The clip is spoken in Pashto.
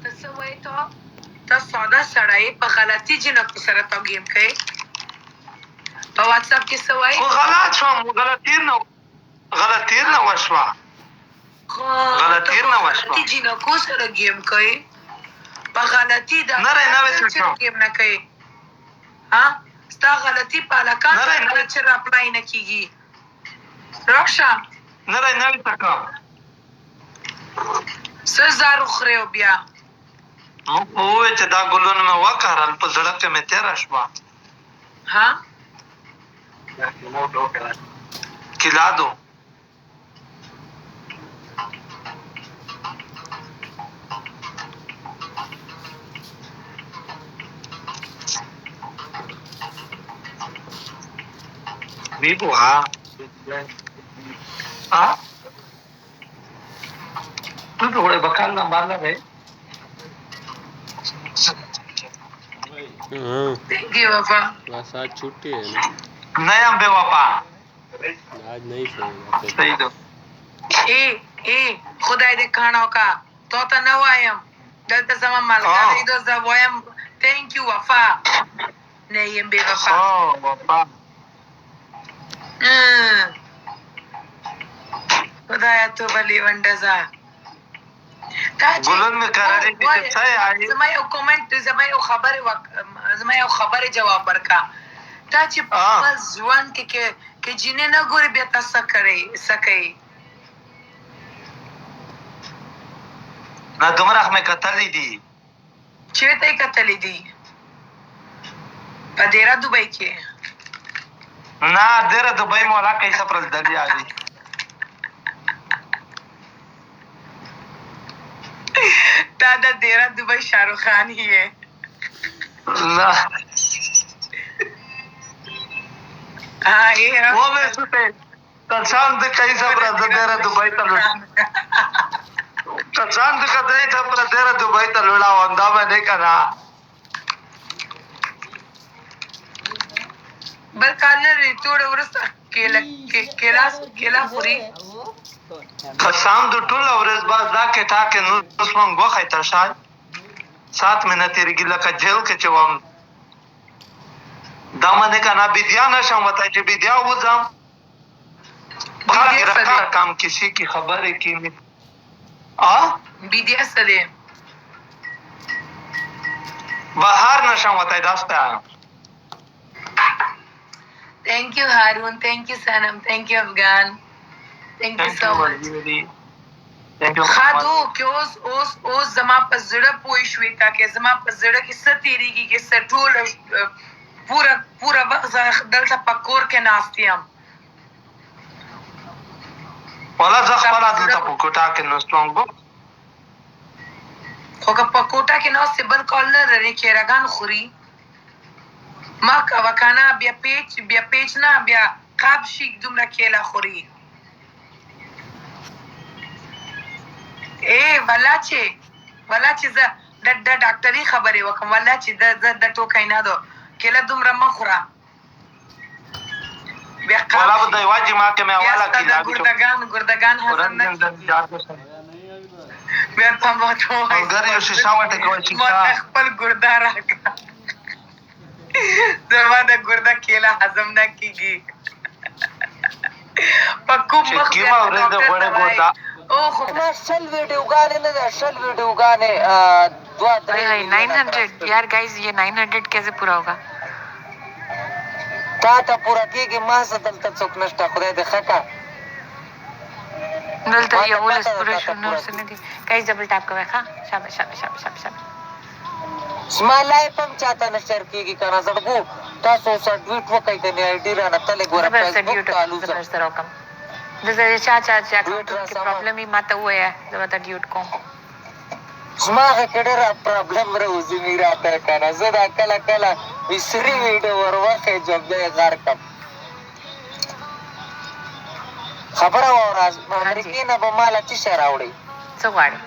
ته څه وایې ته ساده سړی په غلطي جنکو سره ته ګیم کوې په واتساپ کې څه وایې خو غلط شوم غلطي نه وشوه غلطي جنکو سره ګیم کوې په غلطي د ګیم نه کوې ستا غلطي په هلکان سره چې راپلای نه کېږي راشه نری نوی تکا څه زار وخورې او بیا موږ خو وویل چې دا ګلونه مې وکرل په زړه کې مې تېره شوه کیلادو vivo tu थोड़े बकाल नंबर लगे thank you पापा बस आज छुट्टी है नहीं हम बेवफा आज नहीं सही दो ए खुदाई दे खाना का तो न वायम दलता समा मालका दो ज वायम थैंक यू वफा नहीं हम बेवफा वफा खुदाया तो बली वंडजा ګلون مې قرارې دي چې څه یې زما یو کومنټ زما یو خبرې جواب ورکا تا چې په ځوان کې جینې نه ګوري بیا تاسو کوي نه دومره مې کتلې دي چېرته یې کتلې دي په ډیره دوبۍ کې نه ډیره دوبۍ مولا کیسه پرل دلی آدي दादा तेरा दुबई शाहरुख खान ही है हाँ ये वो मैं सुते तशान de कई सब रद तेरा दुबई तल तशान de कदे सब रद तेरा दुबई तल लड़ा वंदा मैं नहीं करा बरकाले रितोड़ उरस केला पूरी قسم د ټول ورځ باز دا کې ټاکې نو اوس مونږ وخی ته شای سات مې نه تېرېږي لکه جیل کې چې وم دا منې که نه بیدیا نشم وتی چې بیدیا وځم بهر ګرفتار کام کسی کی خبرې کی بیدیا څه دی بهر نشم وتی داسته Thank you Harun, thank you Sanam, thank you Afghan. Thank you so much. خادو کې اوس زما په زړه پوه شوې تا کې زما په زړه کې څه تېرېږي کې څه ټول پوره وخت دلته په کور کې ناست یم والا زه خپله دلته په کوټه کې ناست وم خو که په کوټه کې ناست یې بل کال نه لرې کیراګان خوري ما کوه که نه بیا پیچ نه بیا قاب شي دومره کیله خوري ولا چې زه د ډاکټري خبرې وکړم ولا چې د ټوکی نه دو کیله دومره مه خوره بیا ګردګان هضم نه کېږي بیا ته ما خپل ګرده راکړه زما د ګرده کیله هضم نه کېږي په کوم وخت شل ویڈیوگانے نہ دے شل ویڈیوگانے دعا درے 900 یار گائز یہ 900 کیسے پورا ہوگا تا پورا کیږي ما زه دلته څوک نشته خدای دې ښه کړه دلته یو ولس پوره شو نور څه نه دي گائز ډبل ټاپ کوئ ښه شاباش زما لایف هم چاته نه شیر کېږي که نه زړګو تاسو سره ډویټ وکئ د مې آی ډي رانه تلې ګوره فیسبوک ته الوزم چا پرابلم یې ما ته ووایه زه به ته ډیوټ کوم زما هغه کې ډېره پرابلم راوځي مې راته که نه زه دا کله ویسري ویډیو ور وخېجم بیا یې غار کړم خبره واوره امریکې نه به ماله څه شی راوړئ څه غواړې